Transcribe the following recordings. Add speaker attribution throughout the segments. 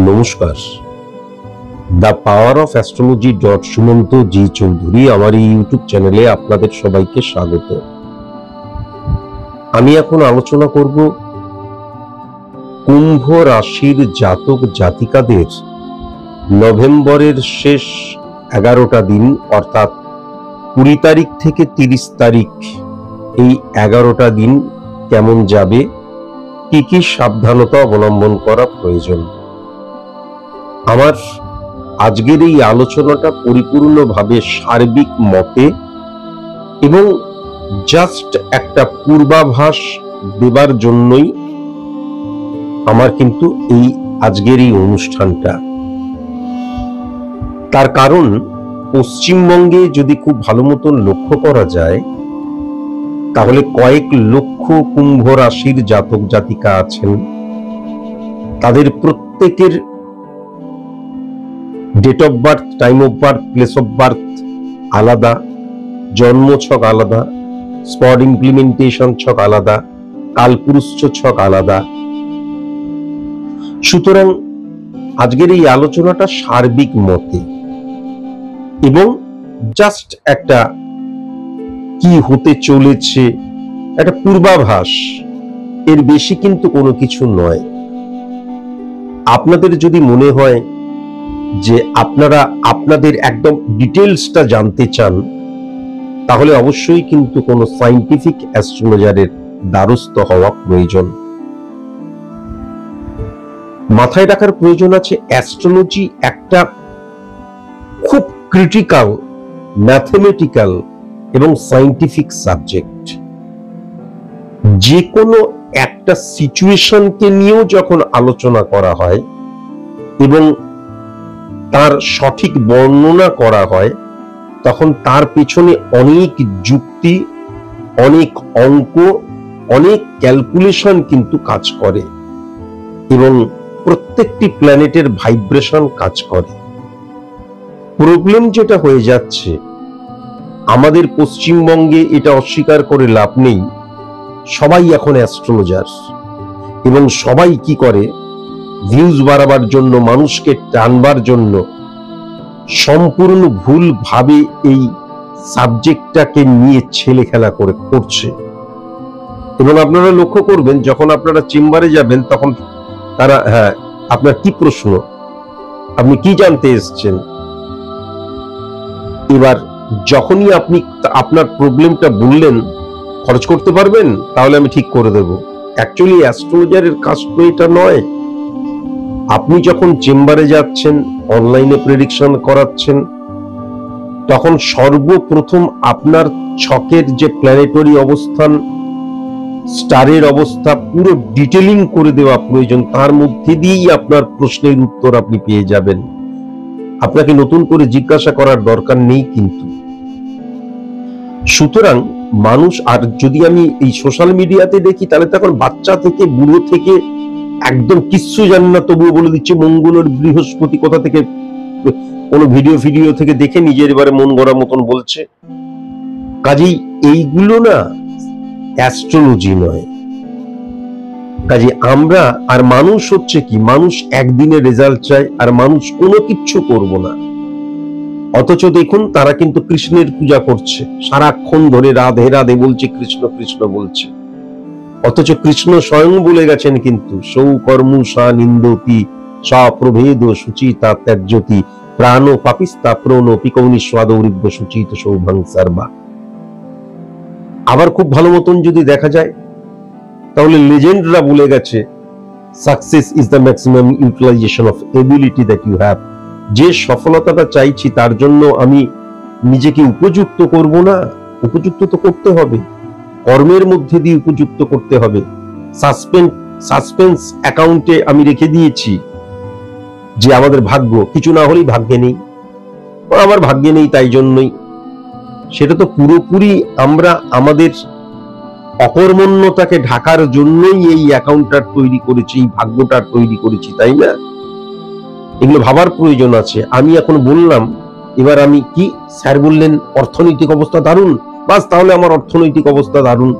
Speaker 1: নমস্কার। The power of astrology Sumanta G Chowdhury আমার এই ইউটিউব চ্যানেলে আপনাদের সবাইকে স্বাগত। আমি এখন আলোচনা করব কুম্ভ রাশির জাতক জাতিকাদের নভেম্বরের শেষ 11টা দিন অর্থাৎ 20 তারিখ থেকে 30 তারিখ এই 11টা দিন কেমন যাবে, কি কি সাবধানতা অবলম্বন করা প্রয়োজন। আমার আজকের এই আলোচনাটা পরিপূর্ণভাবে সার্বিক মতে এবং জাস্ট একটা পূর্বাভাস দেবার জন্যই আমার কিন্তু এই আজকের এই অনুষ্ঠানটা। তার কারণ পশ্চিমবঙ্গে যদি খুব ভালো মতন লক্ষ্য করা যায় তাহলে কয়েক লক্ষ কুম্ভ রাশির জাতক জাতিকা আছেন, তাদের প্রত্যেকের date of birth, time of birth, place of birth আলাদা, জন্ম ছক আলাদা, স্পট ইমপ্লিমেন্টেশন ছক আলাদা, কালপুরুষ ছক আলাদা। সুতরাং আজকের এই আলোচনাটা সার্বিক মতে এবং জাস্ট একটা কি হতে চলেছে একটা পূর্বাভাস, এর বেশি কিন্তু কোনো কিছু নয়। আপনাদের যদি মনে হয় যে আপনারা আপনাদের একদম ডিটেলসটা জানতে চান তাহলে অবশ্যই কিন্তু কোনো সায়েন্টিফিক অ্যাস্ট্রোলজারের দ্বারস্থ হওয়া প্রয়োজন। মাথায় রাখার প্রয়োজন আছে অ্যাস্ট্রোলজি একটা খুব ক্রিটিক্যাল, ম্যাথমেটিক্যাল এবং সায়েন্টিফিক সাবজেক্ট। যে কোনো একটা সিচুয়েশনকে নিয়েও যখন আলোচনা করা হয় এবং তার সঠিক বর্ণনা করা হয় তখন তার পেছনে অনেক যুক্তি, অনেক অঙ্ক, অনেক ক্যালকুলেশন কিন্তু কাজ করে এবং প্রত্যেকটি প্ল্যানেটের ভাইব্রেশন কাজ করে। প্রবলেম যেটা হয়ে যাচ্ছে, আমাদের পশ্চিমবঙ্গে এটা অস্বীকার করে লাভ নেই, সবাই এখন অ্যাস্ট্রোলজার এবং সবাই কি করে ভিউজ বাড়াবার জন্য, মানুষকে টানবার জন্য সম্পূর্ণ ভুল ভাবে এই সাবজেক্টটাকে নিয়ে ছেলে খেলা করছে। এবং আপনারা লক্ষ্য করবেন যখন আপনারা চেম্বারে যাবেন তখন তারা, হ্যাঁ আপনার কি প্রশ্ন, আপনি কি জানতে এসেছেন, এবার যখনই আপনি আপনার প্রবলেমটা বললেন খরচ করতে পারবেন তাহলে আমি ঠিক করে দেব। অ্যাকচুয়ালি অ্যাস্ট্রোলজারের কাজ তো এটা নয়। আপনি যখন চেম্বারে যাচ্ছেন, অনলাইনে প্রেডিকশন করাচ্ছেন, তখন সর্বপ্রথম আপনার ছকের যে প্ল্যানেটরি অবস্থান, স্টারের অবস্থা পুরো ডিটেলিং করে দেওয়া প্রয়োজন। তার মধ্যে দিয়েই আপনার প্রশ্নের উত্তর আপনি পেয়ে যাবেন। আপনাকে নতুন করে জিজ্ঞাসা করার দরকার নেই কিন্তু। সুতরাং মানুষ, আর যদি আমি এই সোশ্যাল মিডিয়াতে দেখি তাহলে তখন বাচ্চা থেকে বুড়ো থেকে একদম কিচ্ছু জানি না তবুও বলে দিচ্ছে মঙ্গলের বৃহস্পতি কোথা থেকে, কোনো ভিডিও থেকে দেখে নিজের এবারে মন গড়া মতন বলছে। কাজেই এইগুলো না অ্যাস্ট্রোলজি নয়। কাজে আমরা আর মানুষ হচ্ছে কি, মানুষ একদিনে রেজাল্ট চায় আর মানুষ কোনো কিচ্ছু করব না। অথচ দেখুন তারা কিন্তু কৃষ্ণের পূজা করছে, সারাক্ষণ ধরে রাধে রাধে বলছে, কৃষ্ণ কৃষ্ণ বলছে। অথচ কৃষ্ণ স্বয়ং বলে গেছেন কিন্তু সৌকর্ম সা নিন্দতি স্বপ্রভেদ সুচিতা ত্যাজ্যতি প্রাণ পাপিস্তা প্রণ পিকৌনি স্বাদৌরিব্য সুচিত সৌভাং সর্বা। আবার খুব ভালো মতন যদি দেখা যায় তাহলে লেজেন্ডরা বলে গেছে success is the maximum utilization of ability that you have. যে সফলতাটা চাইছি তার জন্য আমি নিজেকে উপযুক্ত করব না, উপযুক্ত তো করতে হবে, কর্মের মধ্যে দিয়ে উপযুক্ত করতে হবে। সাসপেন্স অ্যাকাউন্টে আমি রেখে দিয়েছি যে আমাদের ভাগ্য, কিছু না হলেই ভাগ্যে নেই, আমার ভাগ্যে নেই তাই জন্যই। সেটা তো পুরোপুরি আমরা আমাদের অকর্মণ্যতাকে ঢাকার জন্যই এই অ্যাকাউন্টটা তৈরি করেছি, এই ভাগ্যটা তৈরি করেছি, তাই না? এগুলো ভাবার প্রয়োজন আছে। আমি এখন বললাম, এবার আমি কি, স্যার বললেন অর্থনৈতিক অবস্থা দারুণ, বাস তাহলে আমার অর্থনৈতিক অবস্থা দারুণ,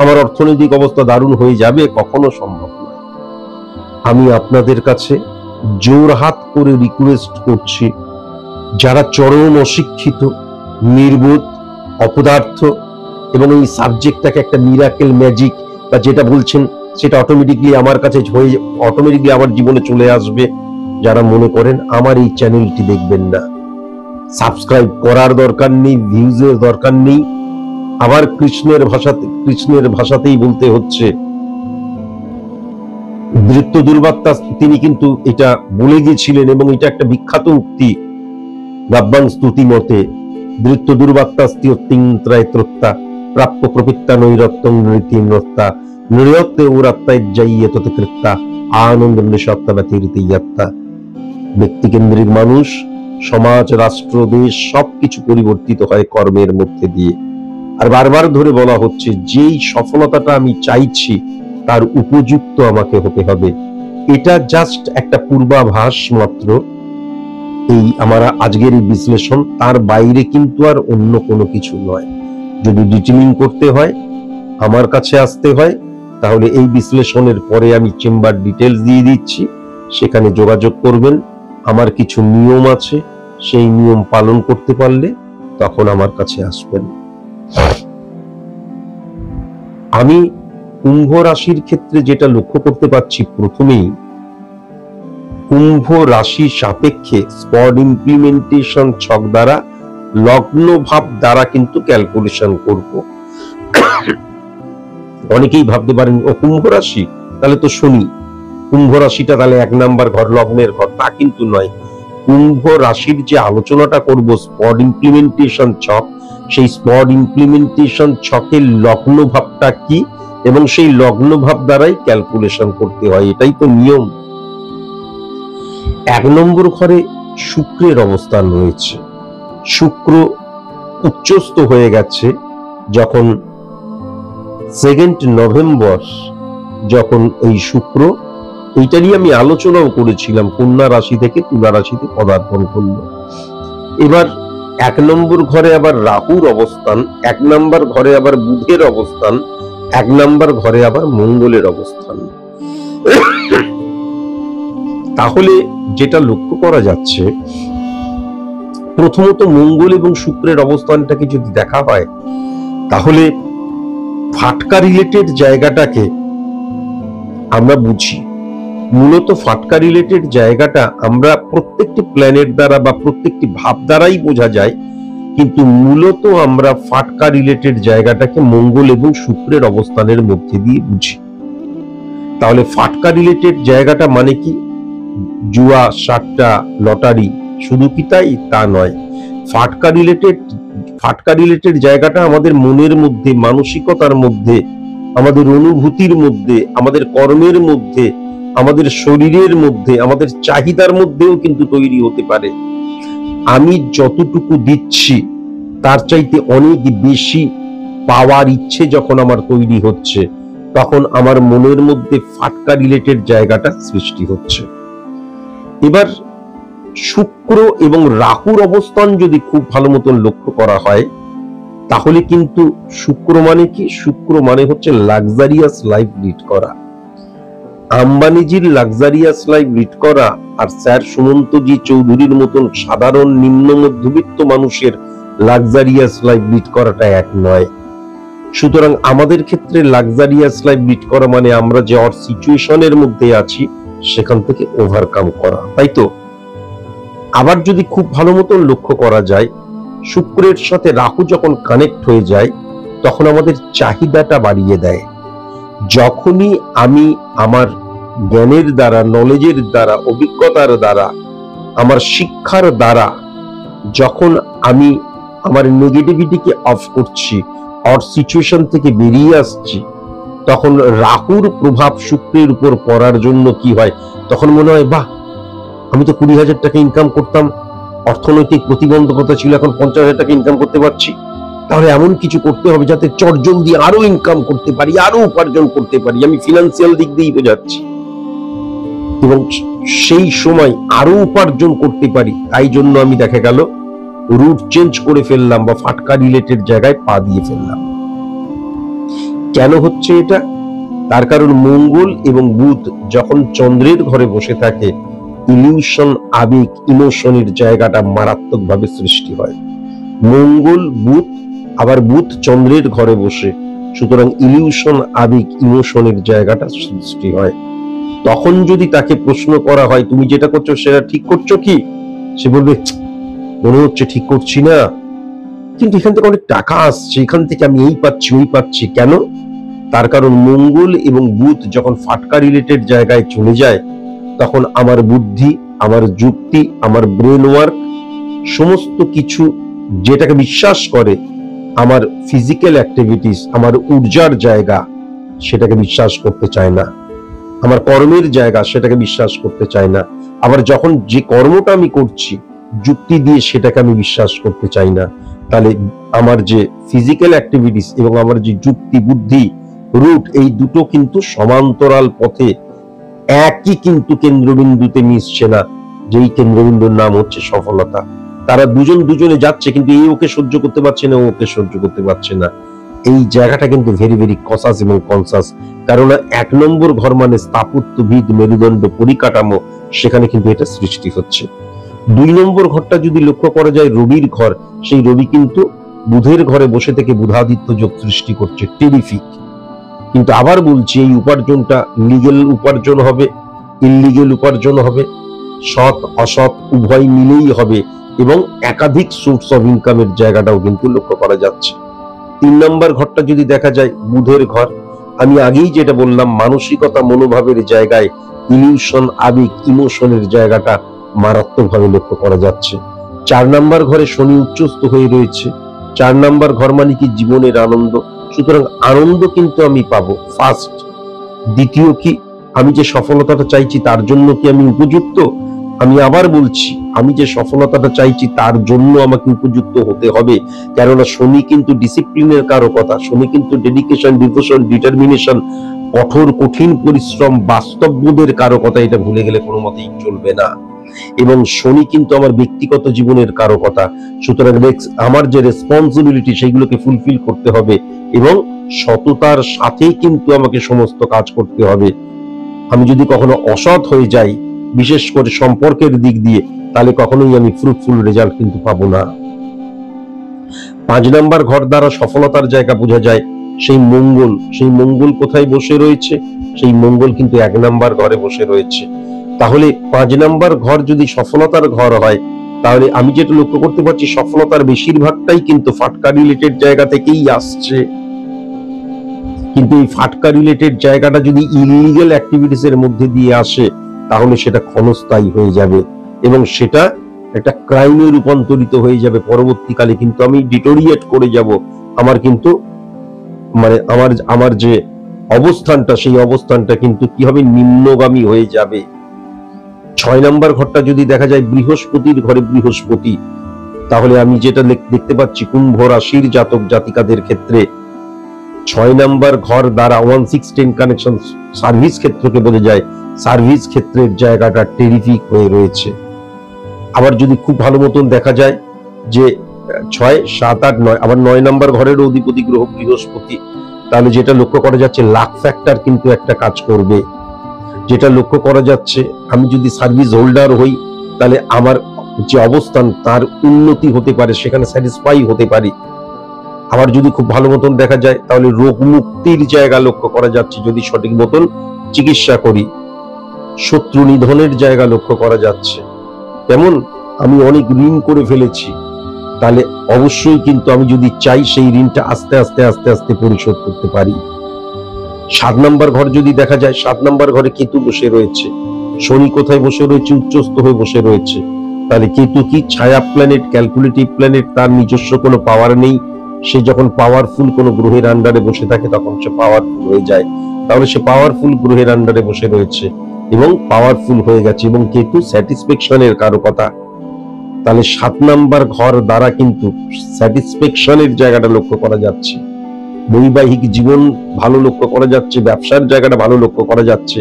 Speaker 1: আমার অর্থনৈতিক অবস্থা দারুণ হয়ে যাবে, কখনো সম্ভব নয়। আমি আপনাদের কাছে জোরহাত করে রিকোয়েস্ট করছি, যারা চরম অশিক্ষিত, নির্বোধ, অপদার্থ এবং এই সাবজেক্টটাকে একটা মিরাকেল ম্যাজিক বা যেটা বলছেন সেটা অটোমেটিকলি আমার কাছে হয়ে অটোমেটিকলি আমার জীবনে চলে আসবে, যারা মনে করেন আমার এই চ্যানেলটি দেখবেন না, সাবস্ক্রাইব করার দরকার নেই, ভিউজের দরকার নেই। আবার কৃষ্ণের ভাষাতেই বলতে হচ্ছে, বৃত্ত দুর্বাত্তা তিনি কিন্তু এটা বলে গিয়েছিলেন এবং এটা একটা বিখ্যাত উক্তি, গাব্বাং স্তুতি মতে, বৃত্ত দুর্বাত্তাস্তি অত্যিন্ত্রায়ত্রত্তা প্রাপ্য প্রপিত্তা নৈরত্যং নৃতিনত্তা নৃত্যে ওরাত্তায় যাইয়ে তত কৃত্তা আনন্দ নিঃসত্তা ব্যতিরিতিয়াত্তা। ব্যক্তিকেন্দ্রিক মানুষ, সমাজ, রাষ্ট্র, দেশ সবকিছু পরিবর্তিত হয় কর্মের মধ্যে দিয়ে। আর বারবার ধরে বলা হচ্ছে, যেই সফলতাটা আমি চাইছি তার উপযুক্ত আমাকে হতে হবে। এটা জাস্ট একটা পূর্বাভাস মাত্র, এই আমার আজকের এই বিশ্লেষণ, তার বাইরে কিন্তু আর অন্য কোনো কিছু নয়। যদি ডিটেলিং করতে হয়, আমার কাছে আসতে হয়, তাহলে এই বিশ্লেষণের পরে আমি চেম্বার ডিটেলস দিয়ে দিচ্ছি, সেখানে যোগাযোগ করবেন। আমার কিছু নিয়ম আছে, সেই নিয়ম পালন করতে পারলে তখন আমার কাছে আসবেন। আমি কুম্ভ রাশির ক্ষেত্রে যেটা লক্ষ্য করতে পারছি, প্রথমেই কুম্ভ রাশি সাপেক্ষে স্পট ইমপ্লিমেন্টেশন ছক দ্বারা, লগ্ন ভাব দ্বারা কিন্তু ক্যালকুলেশন করব। অনেকেই ভাবতে পারেন ও কুম্ভ রাশি, তাহলে তো শনি, কুম্ভ রাশিটা তাহলে 1 নাম্বার ঘর, লগ্নের ঘর। তা কিন্তু নয়। কুম্ভ রাশির যে আলোচনাটা করব স্পট ইমপ্লিমেন্টেশন ছক, সেই স্পট ইমপ্লিমেন্টেশন ছকের লগ্ন ভাবটা কি এবং সেই লগ্ন ভাব দ্বারাই ক্যালকুলেশন করতে হয়, এটাই তো নিয়ম। 1 নম্বর ঘরে শুক্রের অবস্থান রয়েছে। শুক্র উচ্চস্থ হয়ে গেছে যখন 2 নভেম্বর, যখন এই শুক্র, এইটারই আমি আলোচনাও করেছিলাম, কন্যা রাশি থেকে তুলা রাশিতে পদার্পণ করলো। এবার 1 নম্বর ঘরে আবার রাহুর অবস্থান, 1 নম্বর ঘরে আবার বুধের অবস্থান, 1 নম্বর ঘরে আবার মঙ্গলের অবস্থান। তাহলে যেটা লক্ষ্য করা যাচ্ছে, প্রথমত মঙ্গল এবং শুক্রের অবস্থানটাকে যদি দেখা হয়, তাহলে ফাটকা রিলেটেড জায়গাটাকে আমরা বুঝি। মূলত ফাটকা রিলেটেড জায়গাটা আমরা প্রত্যেকটি প্ল্যানেট দ্বারা বা প্রত্যেকটি ভাব দ্বারাই বোঝা যায়, কিন্তু মূলত আমরা ফাটকা রিলেটেড জায়গাটাকে মঙ্গল এবং শুক্রের অবস্থানের মধ্যে দিয়ে বুঝি। তাহলে ফাটকা রিলেটেড জায়গাটা মানে কি? জুয়া, সাট্টা, লটারি, শুধু কি তাই? তা নয়। ফাটকা রিলেটেড জায়গাটা আমাদের মনের মধ্যে, মানসিকতার মধ্যে, আমাদের অনুভূতির মধ্যে, আমাদের কর্মের মধ্যে, আমাদের শরীরের মধ্যে, আমাদের চাহিদার মধ্যেও কিন্তু তৈরি হতে পারে। আমি যতটুকু দিচ্ছি তার চাইতে অনেক বেশি পাওয়ার ইচ্ছে যখন আমার তৈরি হচ্ছে, তখন আমার মনের মধ্যে ফাটকা রিলেটেড জায়গাটা সৃষ্টি হচ্ছে। এবার শুক্র এবং রাহুর অবস্থান যদি খুব ভালো মতন লক্ষ্য করা হয়, তাহলে কিন্তু শুক্র মানে কি? শুক্র মানে হচ্ছে লাক্সারিয়াস লাইফ লিড করা। আম্বানিজির লাক্সারিয়াস লাইফ লিড করা আর স্যার সুমন্তজি চৌধুরীর মতন সাধারণ নিম্ন মধ্যবিত্ত মানুষের লাক্সারিয়াস লাইফ লিড করাটা এক নয়। সুতরাং আমাদের ক্ষেত্রে লাক্সারিয়াস লাইফ লিড করা মানে আমরা যে সিচুয়েশনের মধ্যে আছি সেখান থেকে ওভারকাম করা, তাই তো? আবার যদি খুব ভালো মতন লক্ষ্য করা যায়, শুক্রের সাথে রাহু যখন কানেক্ট হয়ে যায়, তখন আমাদের চাহিদাটা বাড়িয়ে দেয়। যখনই আমি আমার জ্ঞানের দ্বারা, নলেজের দ্বারা, অভিজ্ঞতার দ্বারা, আমার শিক্ষার দ্বারা যখন আমি আমার নেগেটিভিটিকে অফ করছি, আর সিচুয়েশন থেকে বেরিয়ে আসছি, তখন রাহুর প্রভাব শুক্রের উপর পড়ার জন্য কি হয়, তখন মনে হয় বাহ, আমি তো 20,000 টাকা ইনকাম করতাম, অর্থনৈতিক প্রতিবন্ধকতা ছিল, এখন 50,000 টাকা ইনকাম করতে পারছি। তাহলে এমন কিছু করতে হবে যাতে চটজলদি আরো ইনকাম করতে পারি, আরো উপার্জন করতে পারি। আমি ফিনান্সিয়াল দিক দিয়েই বোঝাচ্ছি, এবং সেই সময় আরো উপার্জন করতে পারি। তাই জন্য আমি দেখা গেল রুট চেঞ্জ করে ফেললাম বা ফাটকা রিলেটেড জায়গায় পা দিয়ে ফেললাম। কেন হচ্ছে এটা? তার কারণ মঙ্গল এবং বুধ যখন চন্দ্রের ঘরে বসে থাকে, ইলিউশন, আবেগ, ইমোশনের জায়গাটা মারাত্মকভাবে সৃষ্টি হয়। মঙ্গল, বুধ, আবার বুধ চন্দ্রের ঘরে বসে, সুতরাং ইলিউশন, আবেগ, ইমোশনের জায়গাটা সৃষ্টি হয়। তখন যদি তাকে প্রশ্ন করা হয় তুমি যেটা করছো সেটা ঠিক করছো কি, সে বলবে মনে হচ্ছে ঠিক করছি না, কিন্তু এখান থেকে অনেক টাকা আসছে, এখান থেকে আমি এই পাচ্ছি ওই পাচ্ছি। কেন? তার কারণ মঙ্গল এবং বুধ যখন ফাটকা রিলেটেড জায়গায় চলে যায়, তখন আমার বুদ্ধি, আমার যুক্তি, আমার ব্রেন ওয়ার্ক, সমস্ত কিছু যেটাকে বিশ্বাস করে, আমার ফিজিক্যাল অ্যাক্টিভিটিস, আমার ঊর্জার জায়গা, সেটাকে বিশ্বাস করতে চায় না। আমার কর্মের জায়গা, সেটাকে বিশ্বাস করতে চায় না। আবার যখন যে কর্মটা আমি করছি যুক্তি দিয়ে, সেটাকে আমি বিশ্বাস করতে চাই না। তাহলে আমার যে ফিজিক্যাল অ্যাক্টিভিটিস এবং আমার যে যুক্তি, বুদ্ধি, রুট, এই দুটো কিন্তু সমান্তরাল পথে একই কিন্তু কেন্দ্রবিন্দুতে মিশছে না, যেই কেন্দ্রবিন্দুর নাম হচ্ছে সফলতা। তারা দুজন দুজনে যাচ্ছে, কিন্তু এই ওকে সহ্য করতে পারছে না, ওকে সহ্য করতে পারছে না। এই জায়গাটা কিন্তু ভেরি ভেরি কসাস এবং কনসাস। কারণ 1 নম্বর ঘর মানে স্থাপত্যবিদ, মেরুদণ্ড, পরিকাঠামো, সেখানে কিন্তু এটা সৃষ্টি হচ্ছে। 2 নম্বর ঘরটা যদি লক্ষ্য করা যায় রবির ঘর, সেই রবি কিন্তু বুধের ঘরে বসে থেকে বুধাদিত্য যোগ সৃষ্টি করছে, টেরিফিক। কিন্তু আবার বলছি, এই উপার্জনটা লিগেল উপার্জন হবে, ইললিগেল উপার্জন হবে, সৎ অসৎ উভয় মিলেই হবে, এবং একাধিক সোর্স অফ ইনকামের জায়গাটাও কিন্তু লক্ষ্য করা যাচ্ছে। 3 নম্বর ঘরটা যদি দেখা যায় বুধের ঘর, আমি আগেই যেটা বললাম, মানসিকতা, মনোভাবের জায়গায় ইলিউশন, আবেগ, ইমোশনের জায়গাটা মারাত্মকভাবে লক্ষ্য করা যাচ্ছে। 4 নম্বর ঘরে শনি উচ্চস্থ হয়ে রয়েছে। 4 নম্বর ঘর মানে কি জীবনের আনন্দ, সুতরাং আনন্দ কিন্তু আমি পাবো ফার্স্ট। দ্বিতীয় কি, আমি যে সফলতাটা চাইছি তার জন্য কি আমি উপযুক্ত? আমি আবার বলছি, আমি যে সফলতাটা চাইছি তার জন্য আমাকে উপযুক্ত হতে হবে। কেননা শনি কিন্তু ডিসিপ্লিনের কারকতা, শনি কিন্তু ডেডিকেশন, ডিভোশন, ডিটারমিনেশন, কঠোর কঠিন পরিশ্রম, বাস্তববোধের কারকতা, এটা ভুলে গেলে কোনো মতেই চলবে না। এবং শনি কিন্তু আমার ব্যক্তিগত জীবনের কারকতা, সুতরাং আমার যে রেসপন্সিবিলিটি সেগুলোকে ফুলফিল করতে হবে, এবং সততার সাথেই কিন্তু আমাকে সমস্ত কাজ করতে হবে। আমি যদি কখনো অসৎ হয়ে যাই, বিশেষ করে সম্পর্কের দিক দিয়ে, তাহলে কখনোই আমি ফ্রুটফুল রেজাল্ট কিন্তু পাবো না। 5 নম্বর ঘর দ্বারা সফলতার জায়গা বোঝা যায়, সেই মঙ্গল কোথায় বসে রয়েছে? সেই মঙ্গল কিন্তু 1 নম্বর ঘরে বসে রয়েছে। তাহলে 5 নম্বর ঘর যদি সফলতার ঘর হয়, তাহলে আমি যেটা লক্ষ্য করতে পারছি, সফলতার বেশিরভাগটাই কিন্তু ফাটকা রিলেটেড জায়গা থেকেই আসছে। কিন্তু এই ফাটকা রিলেটেড জায়গাটা যদি ইলিগাল অ্যাক্টিভিটিস এর মধ্যে দিয়ে আসে, তাহলে সেটা ক্ষণস্থায়ী হয়ে যাবে এবং সেটা একটা ক্রাইমে রূপান্তরিত হয়ে যাবে। পরবর্তীকালে কিন্তু আমি ডিটোরিয়েট করে যাব, আমার কিন্তু মানে আমার যে অবস্থানটা, সেই অবস্থানটা কিন্তু কি হবে, নিম্নগামী হয়ে যাবে। 6 নম্বর ঘরটা যদি দেখা যায় বৃহস্পতির ঘরে বৃহস্পতি, তাহলে আমি যেটা দেখতে পাচ্ছি কুম্ভ রাশির জাতক জাতিকাদের ক্ষেত্রে 6 নম্বর ঘর দ্বারা 1-6-10 কানেকশন সার্ভিস ক্ষেত্রকে বোঝা যায়। সার্ভিস ক্ষেত্রের জায়গাটা টেরিফিক হয়ে রয়েছে। আবার যদি খুব ভালো মতন দেখা যায় যে 6, 7, 8, 9, আবার 9 নম্বর ঘরের অধিপতি গ্রহ বৃহস্পতি, তাহলে যেটা লক্ষ্য করা যাচ্ছে লাক ফ্যাক্টর কিন্তু একটা কাজ করবে। যেটা লক্ষ্য করা যাচ্ছে, আমি যদি সার্ভিস হোল্ডার হই, তাহলে আমার যে অবস্থান তার উন্নতি হতে পারে, সেখানে স্যাটিসফাই হতে পারি। আবার যদি খুব ভালো মতন দেখা যায়, তাহলে রোগ মুক্তির জায়গা লক্ষ্য করা যাচ্ছে যদি সঠিক মতন চিকিৎসা করি। শত্রু নিধনের জায়গা লক্ষ্য করা যাচ্ছে। যেমন আমি অনেক ঋণ করে ফেলেছি, তাহলে অবশ্যই কিন্তু আমি যদি চাই সেই ঋণটা আস্তে আস্তে আস্তে আস্তে পরিশোধ করতে পারি। 7 নম্বর ঘর যদি দেখা যায়, 7 নম্বর ঘরে কেতু বসে রয়েছে। শনি কোথায় বসে রয়েছে? উচ্চস্থ হয়ে বসে রয়েছে। তাহলে কেতু কি ছায়া প্ল্যানেট, ক্যালকুলেটিভ প্ল্যানেট, তার নিজস্ব কোনো পাওয়ার নেই। সে যখন পাওয়ারফুল কোনো গ্রহের আন্ডারে বসে থাকে তখন সে পাওয়ারফুল হয়ে যায়। তাহলে সে পাওয়ারফুল গ্রহের আন্ডারে বসে রয়েছে এবং পাওয়ারফুল হয়ে গেছে, এবং কেতু স্যাটিসফ্যাকশনের কারকতা। তাহলে 7 নম্বর ঘর দ্বারা কিন্তু স্যাটিসফ্যাকশনের জায়গাটা লক্ষ্য করা যাচ্ছে, বৈবাহিক জীবন ভালো লক্ষ্য করা যাচ্ছে, ব্যবসার জায়গাটা ভালো লক্ষ্য করা যাচ্ছে,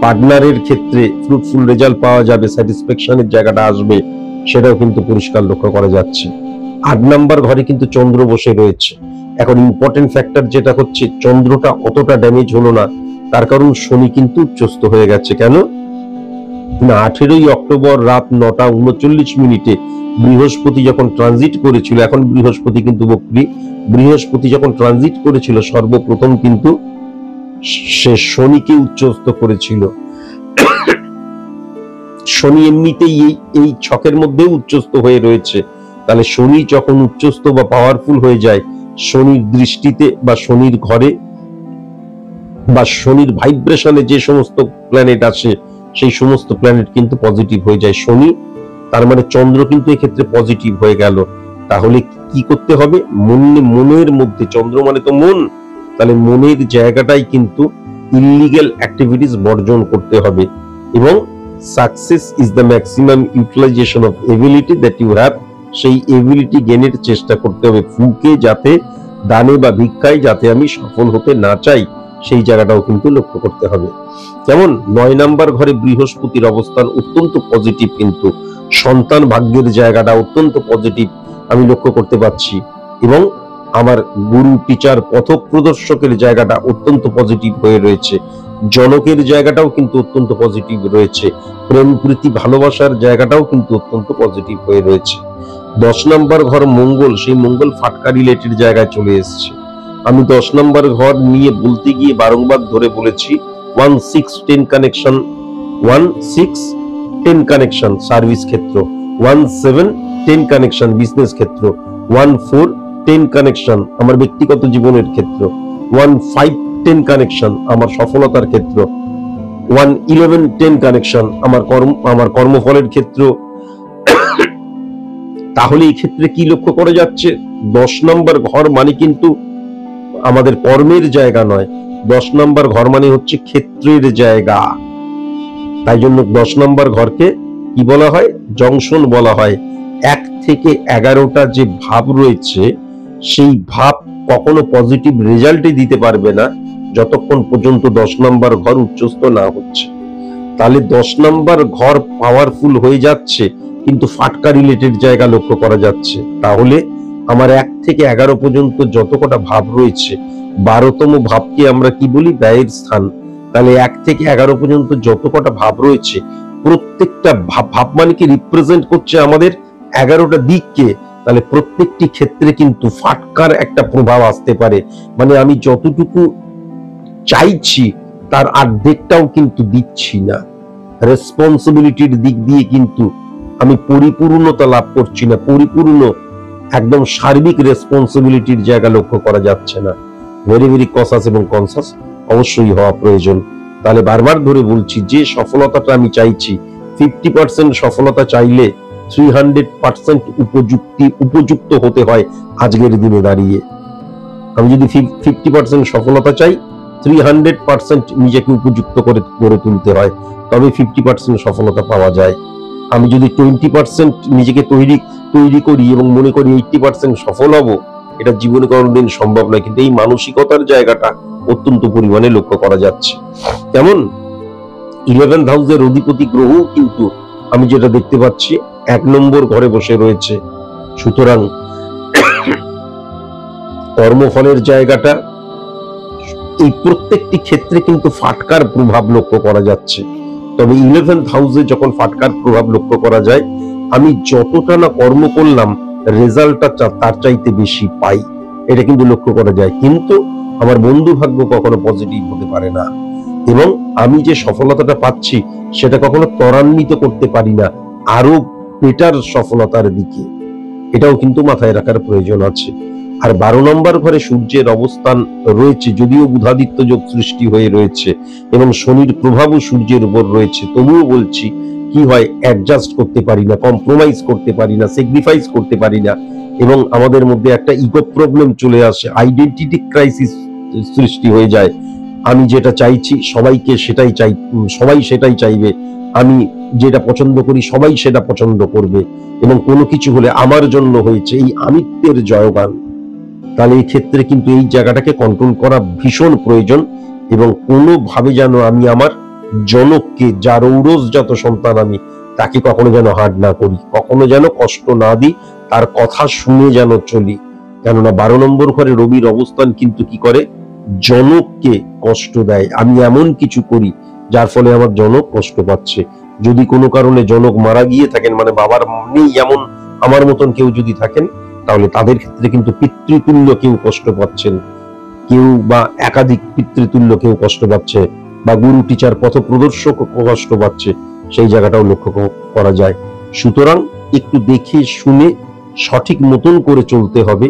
Speaker 1: পার্টনারের ক্ষেত্রে ফ্রুটফুল রেজাল্ট পাওয়া যাবে, স্যাটিসফ্যাকশনের জায়গাটা আসবে, সেটাও কিন্তু পরিষ্কার লক্ষ্য করা যাচ্ছে। 8 নম্বর ঘরে কিন্তু চন্দ্র বসে রয়েছে। এখন ইম্পর্টেন্ট ফ্যাক্টর যেটা হচ্ছে, চন্দ্রটা অতটা ড্যামেজ হলো না, তার কারণ শনি কিন্তু উচ্চস্থ হয়ে গেছে। কেন? না, 18ই অক্টোবর রাত 9:39 বৃহস্পতি যখন ট্রানজিট করেছিল, এখন বৃহস্পতি কিন্তু বক্রী, বৃহস্পতি যখন ট্রানজিট করেছিল সর্বপ্রথম কিন্তু সে শনিকে উচ্চস্থ করেছিল। শনি এমনিতেই এই ছকের মধ্যে উচ্চস্থ হয়ে রয়েছে, তাহলে শনি যখন উচ্চস্থ বা পাওয়ারফুল হয়ে যায়, শনির দৃষ্টিতে বা শনির ঘরে বা শনির ভাইব্রেশনে যে সমস্ত প্ল্যানেট আসে সেই সমস্ত প্ল্যানেট কিন্তু পজিটিভ হয়ে যায়। শনি তার মানে চন্দ্র কিন্তু এক্ষেত্রে পজিটিভ হয়ে গেল। তাহলে কি করতে হবে? মনের মধ্যে, চন্দ্র মানে তো মন, তাহলে মনের জায়গাটাই কিন্তু ইললিগ্যাল অ্যাক্টিভিটিস বর্জন করতে হবে এবং success is the maximum utilization of ability that you have, সেই এবিলিটি গেনের চেষ্টা করতে হবে। ফুকে যাতে, দানে বা ভিক্ষায় যাতে আমি সফল হতে না চাই, সেই জায়গাটাও কিন্তু লক্ষ্য করতে হবে। যেমন 9 নাম্বার ঘরে বৃহস্পতির অবস্থান অত্যন্ত পজিটিভ, কিন্তু সন্তান ভাগ্যের জায়গাটা অত্যন্ত পজিটিভ আমি লক্ষ্য করতে পারছি এবং আমার গুরু টিচার পথ প্রদর্শকের জায়গাটা অত্যন্ত পজিটিভ হয়ে রয়েছে। জনকের জায়গাটাও কিন্তু অত্যন্ত পজিটিভ রয়েছে। প্রেম প্রীতি ভালোবাসার জায়গাটাও কিন্তু অত্যন্ত পজিটিভ হয়ে রয়েছে। 10 নাম্বার ঘর মঙ্গল, সেই মঙ্গল ফাটকা রিলেটেড জায়গায় চলে এসেছে। আমি 10 নাম্বার ঘর নিয়ে বলতে গিয়ে বারংবার ধরে বলেছি 1-6-10 কানেকশন, 1-6-10 কানেকশন সার্ভিস ক্ষেত্র, 1-7-10 কানেকশন বিজনেস ক্ষেত্র, 1-4-10 কানেকশন আমার ব্যক্তিগত জীবনের ক্ষেত্র, 1-5-10 কানেকশন আমার সফলতার ক্ষেত্র, 1-11-10 কানেকশন আমার কর্মফলের ক্ষেত্র। তাহলে এই ক্ষেত্রে কি লক্ষ্য করা যাচ্ছে? 10 নম্বর ঘর মানে কিন্তু আমাদের কর্মের জায়গা নয়, 10 নম্বর ঘর মানে হচ্ছে ক্ষেত্রের জায়গা। তাই জন্য 10 নম্বর ঘরকে কি বলা হয়? জংশন বলা হয়। 1 থেকে 11টা যে ভাব রয়েছে সেই ভাব কখনো পজিটিভ রেজাল্টই দিতে পারবে না যতক্ষণ পর্যন্ত 10 নম্বর ঘর উচ্চস্থ না হচ্ছে। তাহলে 10 নম্বর ঘর পাওয়ারফুল হয়ে যাচ্ছে কিন্তু ফাটকা রিলেটেড জায়গা লক্ষ্য করা যাচ্ছে। তাহলে আমার 1 থেকে 11 পর্যন্ত যত কটা ভাব রয়েছে, 12তম ভাবকে আমরা কি বলি? ব্যয়ের স্থান। তাহলে 1 থেকে 11 পর্যন্ত যত কটা ভাব রয়েছে প্রত্যেকটা ভাব মানে কি রিপ্রেজেন্ট করছে আমাদের 11টা দিককে। তাহলে প্রত্যেকটি ক্ষেত্রে কিন্তু ফাটকার একটা প্রভাব আসতে পারে। মানে আমি যতটুকু চাইছি তার অর্ধেকটাও কিন্তু দিচ্ছি না। রেসপন্সিবিলিটির দিক দিয়ে কিন্তু আমি পরিপূর্ণতা লাভ করছি না, পরিপূর্ণ একদম সার্বিক রেসপন্সিবিলিটির জায়গা লক্ষ্য করা যাচ্ছে না। ভেরি ভেরি কনসাস এবং কনসাস অবশ্যই হওয়া প্রয়োজন। তাহলে বারবার ধরে বলছি, যে সফলতাটা আমি চাইছি, 50% সফলতা চাইলে 300% উপযুক্ত হতে হয় আজকের দিনে দাঁড়িয়ে। আমি যদি 50% সফলতা চাই, 300% নিজেকে উপযুক্ত করে গড়ে তুলতে হয়, তবে 50% সফলতা পাওয়া যায়। আমি যদি 20% নিজেকে তৈরি করি এবং মনে করি 80% সফল হব, এটা জীবনে কোনোদিন সম্ভব নয়। কিন্তু এই মানসিকতার জায়গাটা অত্যন্ত পরিমাণে লক্ষ্য করা যাচ্ছে। তেমন 11th হাউসের অধিপতি গ্রহ কিন্তু আমি যেটা দেখতে পাচ্ছি 1 নম্বর ঘরে বসে রয়েছে। সুতরাং কর্মফলের জায়গাটা, এই প্রত্যেকটি ক্ষেত্রে কিন্তু ফাটকার প্রভাব লক্ষ্য করা যাচ্ছে। তবে 11th হাউসে যখন ফাটকার প্রভাব লক্ষ্য করা যায়, আমি যতটা না কর্ম করলাম রেজাল্টটা তার চাইতে বেশি পাই, এটা কিন্তু লক্ষ্য করা যায়। কিন্তু আমার বন্ধু ভাগ্য কখনো পজিটিভ হতে পারে না এবং আমি যে সফলতাটা পাচ্ছি সেটা কখনো ত্বরান্বিত করতে পারি না আরো বেটার সফলতার দিকে। এটাও কিন্তু মাথায় রাখার প্রয়োজন আছে। আর 12 নম্বর ঘরে সূর্যের অবস্থান রয়েছে, যদিও বুধাদিত্য যোগ সৃষ্টি হয়ে রয়েছে এবং শনির প্রভাবও সূর্যের উপর রয়েছে, তবুও বলছি কি হয়, অ্যাডজাস্ট করতে পারি না, কম্প্রোমাইজ করতে পারি না, স্যাক্রিফাইস করতে পারি না এবং আমাদের মধ্যে একটা ইগো প্রবলেম চলে আসে, আইডেন্টিটি ক্রাইসিস সৃষ্টি হয়ে যায়। আমি যেটা চাইছি সবাই সেটাই চাইবে, আমি যেটা পছন্দ করি সবাই সেটা পছন্দ করবে এবং কোনো কিছু হলে আমার জন্য হয়েছে, এই আমিত্বের জয়গান। তাহলে এই ক্ষেত্রে কিন্তু এই জায়গাটাকে কন্ট্রোল করা ভীষণ প্রয়োজন এবং কোনোভাবে যেন আমি আমার জনককে, যার ঔরসজাত সন্তান আমি, তাকে কখনো যেন হার্ড না করি, কখনো যেন কষ্ট না দিই, তার কথা শুনে যেন চলি। কেননা 12 নম্বর ঘরে রবির অবস্থান কিন্তু কি করে? জনককে কষ্ট দেয়। আমি এমন কিছু করি যার ফলে আমার জনক কষ্ট পাচ্ছে। যদি কোনো কারণে জনক মারা গিয়ে থাকেন, মানে বাবার নেই এমন আমার মতন কেউ যদি থাকেন, তাহলে তাদের ক্ষেত্রে কিন্তু পিতৃতুল্য কেউ কষ্ট পাচ্ছেন, কেউ বা একাধিক পিতৃতুল্য কেউ কষ্ট পাচ্ছে, বা গুরু টিচার পথ প্রদর্শক কষ্ট পাচ্ছে, সেই জায়গাটাও লক্ষ্য করা যায়। সুতরাং একটু দেখে শুনে সঠিক মতন করে চলতে হবে।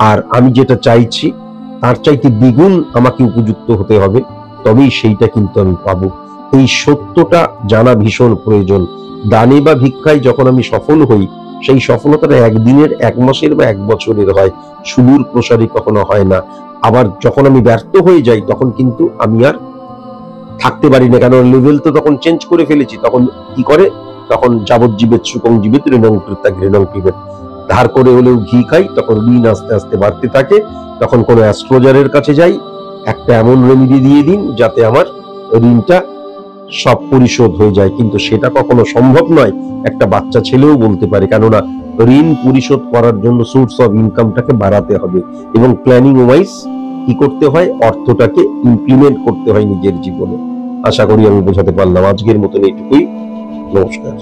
Speaker 1: আর আমি যেটা চাইছি তার চাইতে দ্বিগুণ আমাকে উপযুক্ত হতে হবে, তবেই সেইটা কিন্তু আমি পাবো। এই সত্যটা জানা ভীষণ প্রয়োজন। দানে বা ভিক্ষায় যখন আমি সফল হই, সেই সফলতাটা একদিনের, এক মাসের বা এক বছরের হয়, সুদূর প্রসারী কখনো হয় না। আবার যখন আমি ব্যর্থ হয়ে যাই, তখন কিন্তু আমি আর থাকতে পারি না, কারণ লেভেল তো তখন চেঞ্জ করে ফেলেছি। তখন কি করে, তখন যাবজ্জীবেত সুখং জীবিত ঋণং কৃত্যা ঘৃণং পিবেত, ধার করে হলেও ঘি খাই, তখন ঋণ আস্তে আস্তে বাড়তে থাকে। তখন কোনো অ্যাস্ট্রোলজারের কাছে যাই, একটা এমন রেমেডি দিয়ে দিন যাতে আমার ঋণটা সব পরিশোধ হয়ে যায়। কিন্তু সেটা কখনো সম্ভব নয়, একটা বাচ্চা ছেলেও বলতে পারে, কেননা ঋণ পরিশোধ করার জন্য সোর্স অফ ইনকামটাকে বাড়াতে হবে, এবং প্ল্যানিং ওয়াইজ কি করতে হয়, অর্থটাকে ইমপ্লিমেন্ট করতে হয় নিজের জীবনে। আশা করি আমি বোঝাতে পারলাম। আজকের মতন এইটুকুই, নমস্কার।